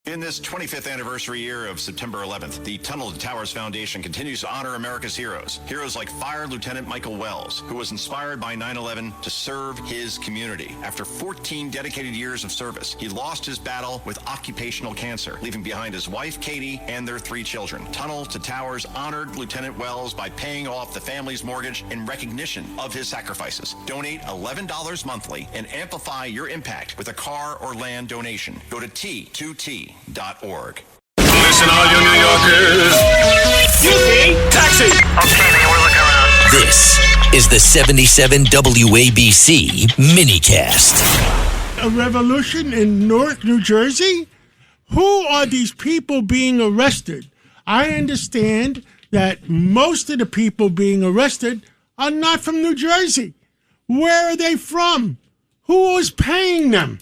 In this 25th anniversary year of September 11th, the Tunnel to Towers Foundation continues to honor America's heroes. Heroes like Fire Lieutenant Michael Wells, who was inspired by 9/11 to serve his community. After 14 dedicated years of service, he lost his battle with occupational cancer, leaving behind his wife, Katie, and their 3 children. Tunnel to Towers honored Lieutenant Wells by paying off the family's mortgage in recognition of his sacrifices. Donate $11 monthly and amplify your impact with a car or land donation. Go to T2T.org. Listen, all you New Yorkers. Taxi. Okay, man, we're looking around. This is the 77 WABC minicast. A revolution in Newark, New Jersey? Who are these people being arrested? I understand that most of the people being arrested are not from New Jersey. Where are they from? Who is paying them?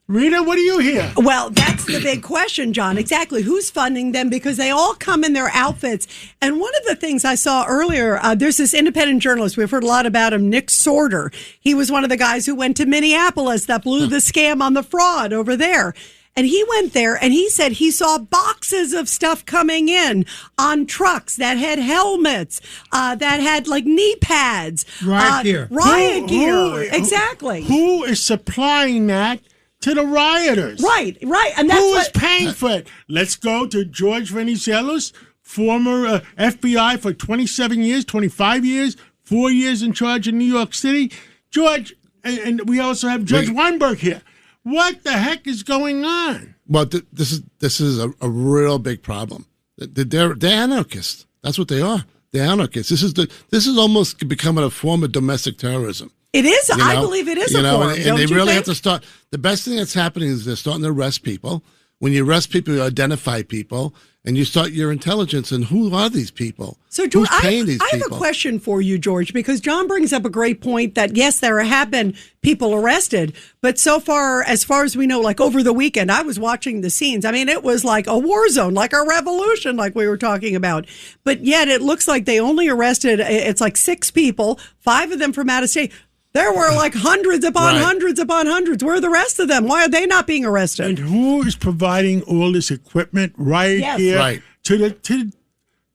Rita, what do you hear? Well, that's the big question, John. Exactly. Who's funding them? Because they all come in their outfits. And one of the things I saw earlier, there's this independent journalist. We've heard a lot about him, Nick Sorter. He was one of the guys who went to Minneapolis that blew the scam on the fraud over there. And he went there and he said he saw boxes of stuff coming in on trucks that had helmets, that had like knee pads. Riot gear. Riot gear. Exactly. Who is supplying that to the rioters? Right. And that's who is paying for it? Let's go to George Venizelos, former FBI for 27 years, 25 years, 4 years in charge in New York City. George, and we also have Judge Weinberg here. What the heck is going on? Well, this is a real big problem. They're anarchists. That's what they are. They're anarchists. This is almost becoming a form of domestic terrorism. It is. I believe it is a form. And they really have to start. The best thing that's happening is they're starting to arrest people. When you arrest people, you identify people, and you start your intelligence. And who are these people? So, George, who's paying these I have people? a question for you, George, because John brings up a great point that, yes, there have been people arrested, but so far as we know, like over the weekend, I was watching the scenes. I mean, it was like a war zone, like a revolution, like we were talking about. But yet it looks like they only arrested, it's like 6 people, 5 of them from out of state. There were like hundreds upon hundreds upon hundreds. Where are the rest of them? Why are they not being arrested? And who is providing all this equipment here to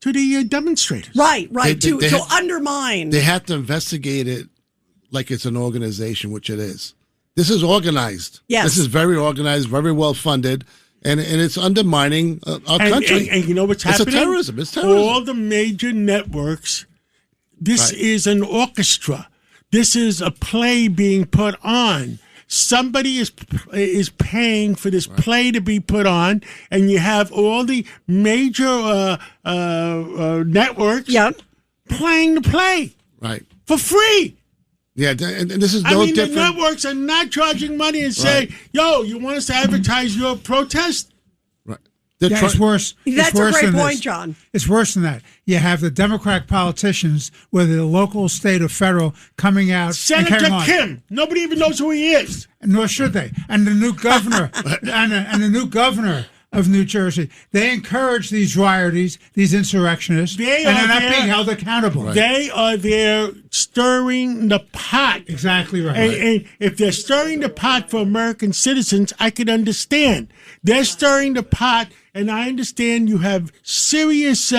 the demonstrators? Right. To undermine. They have to investigate it like it's an organization, which it is. This is organized. Yes. This is very organized, very well funded, and it's undermining our country. And you know what's happening? It's terrorism. It's terrorism. All the major networks, this is an orchestra. This is a play being put on. Somebody is paying for this play to be put on, and you have all the major networks playing the play for free. Yeah, and this is no different. The networks are not charging money and say, "Yo, you want us to advertise your protest?" Right. It's worse. That's a great point, John. It's worse than that. You have the Democratic politicians, whether the local, state, or federal, coming out. Senator Kim. Nobody even knows who he is. Nor should they. And the new governor, and the new governor of New Jersey, they encourage these rioters, these insurrectionists, and they're not being held accountable. Right. They are there stirring the pot. Exactly right. And if they're stirring the pot for American citizens, I can understand. They're stirring the pot. And I understand you have serious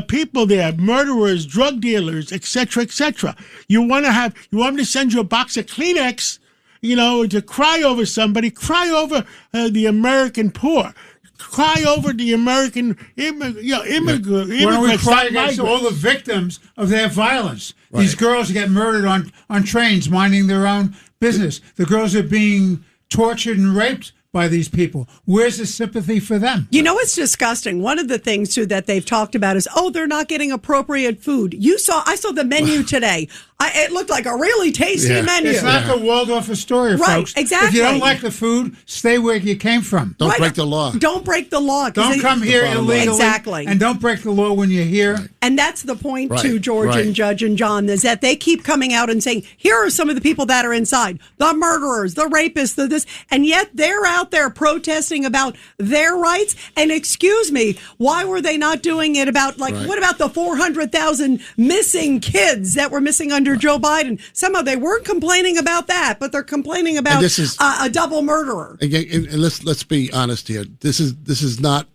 people there, murderers, drug dealers, et cetera, et cetera. You want them to send you a box of Kleenex, to cry over somebody, cry over the American poor. Cry over the American immigrants. Why don't we cry against all the victims of their violence? Right. These girls get murdered on trains, minding their own business. The girls are being tortured and raped by these people. Where's the sympathy for them? You know, it's disgusting. One of the things, too, that they've talked about is, they're not getting appropriate food. I saw the menu today. It looked like a really tasty menu. It's not the Waldorf Astoria, folks. Exactly. If you don't like the food, stay where you came from. Don't break the law. Don't break the law. Don't come here illegally. Exactly. And don't break the law when you're here. Right. And that's the point, too, George and Judge and John, is that they keep coming out and saying, here are some of the people that are inside, the murderers, the rapists, the this, and yet they're out there protesting about their rights. And excuse me, why were they not doing it about, what about the 400,000 missing kids that were missing under under Joe Biden. Somehow they weren't complaining about that, but they're complaining about a double murderer. Again, and let's be honest here. This is not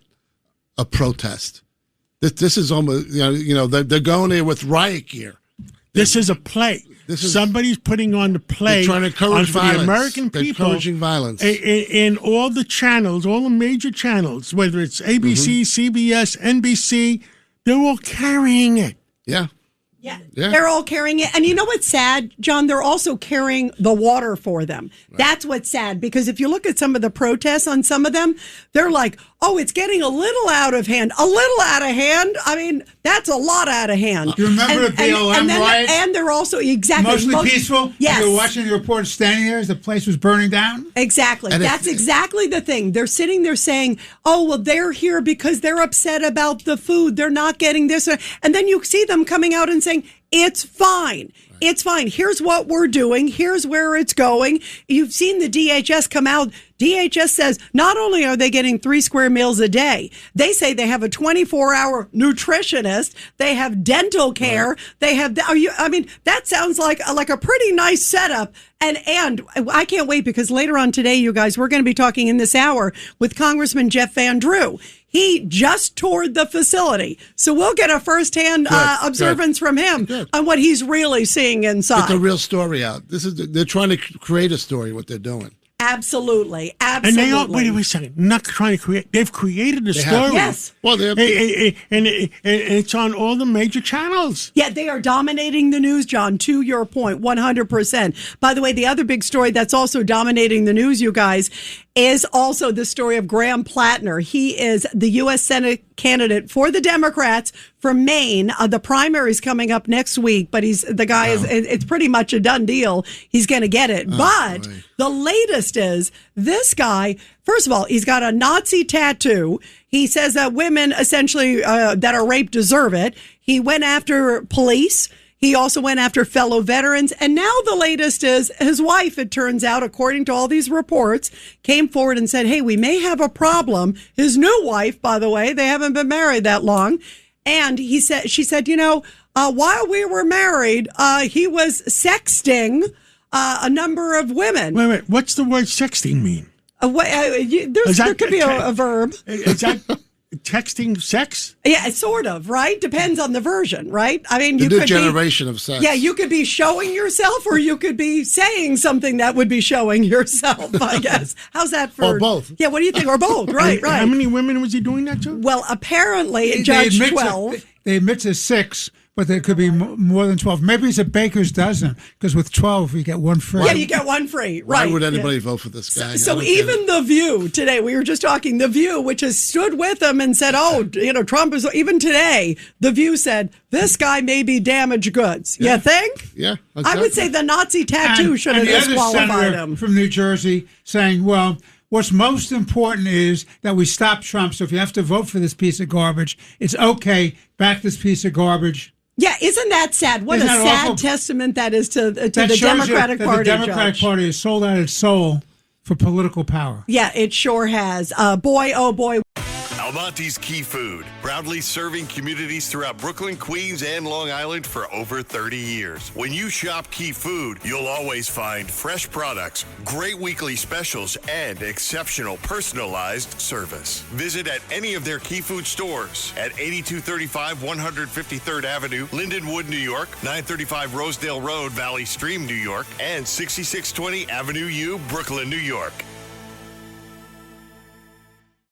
a protest. This is almost they're going there with riot gear. This is a play. Somebody's putting on the play. They're trying to encourage violence. The American they're people. Encouraging violence. In all the channels, all the major channels, whether it's ABC, CBS, NBC, they're all carrying it. Yeah. Yeah, they're all carrying it. And you know what's sad, John? They're also carrying the water for them. Right. That's what's sad, because if you look at some of the protests on some of them, they're like, oh, it's getting a little out of hand. A little out of hand? I mean, that's a lot out of hand. You remember the BLM riots? And they're also, mostly peaceful? Yes. And you're watching the reporters standing there as the place was burning down? Exactly. And that's exactly the thing. They're sitting there saying, oh, well, they're here because they're upset about the food. They're not getting this. And then you see them coming out and saying, it's fine. It's fine. Here's what we're doing. Here's where it's going. You've seen the DHS come out. DHS says not only are they getting 3 square meals a day, they say they have a 24-hour nutritionist. They have dental care. Right. They have. That sounds like a pretty nice setup. And I can't wait, because later on today, you guys, we're going to be talking in this hour with Congressman Jeff Van Drew. He just toured the facility. So we'll get a firsthand observance from him on what he's really seeing inside. Get the real story out. They're trying to create a story, what they're doing. Absolutely. And they are, wait a second, not trying to create, they've created a story. Yes. Well, and it's on all the major channels. Yeah, they are dominating the news, John, to your point, 100%. By the way, the other big story that's also dominating the news, you guys, is also the story of Graham Plattner. He is the U.S. Senate candidate for the Democrats from Maine. The primary's coming up next week, but it's pretty much a done deal. He's going to get it. But the latest is this guy, first of all, he's got a Nazi tattoo. He says that women essentially that are raped deserve it. He went after police. He also went after fellow veterans. And now the latest is his wife, it turns out, according to all these reports, came forward and said, hey, we may have a problem. His new wife, by the way, they haven't been married that long. And she said, while we were married, he was sexting a number of women. Wait. What's the word sexting mean? There could be a verb. Is that texting sex? Yeah, sort of, right? Depends on the version, right? I mean, the new generation of sex. Yeah, you could be showing yourself, or you could be saying something that would be showing yourself, I guess. How's that for? Or both. Yeah, what do you think? Or both, right. How many women was he doing that to? Well, apparently, Judge 12. They admit to 6. But there could be more than 12. Maybe it's a baker's dozen, because with 12, you get one free. Yeah, you get one free. Right. Why would anybody vote for this guy? So even The View today, we were just talking, The View, which has stood with him and said, Trump is, even today, The View said, this guy may be damaged goods. Yeah. You think? Yeah. Exactly. I would say the Nazi tattoo should have disqualified him. From New Jersey saying, well, what's most important is that we stop Trump. So if you have to vote for this piece of garbage, it's okay. Back this piece of garbage. Yeah, isn't that sad? What a sad awful testament that is to the Democratic Party. The Democratic Party has sold out its soul for political power. Yeah, it sure has. Boy, oh boy. Almonte's Key Food, proudly serving communities throughout Brooklyn, Queens, and Long Island for over 30 years. When you shop Key Food, you'll always find fresh products, great weekly specials, and exceptional personalized service. Visit at any of their Key Food stores at 8235 153rd Avenue, Lindenwood, New York, 935 Rosedale Road, Valley Stream, New York, and 6620 Avenue U, Brooklyn, New York.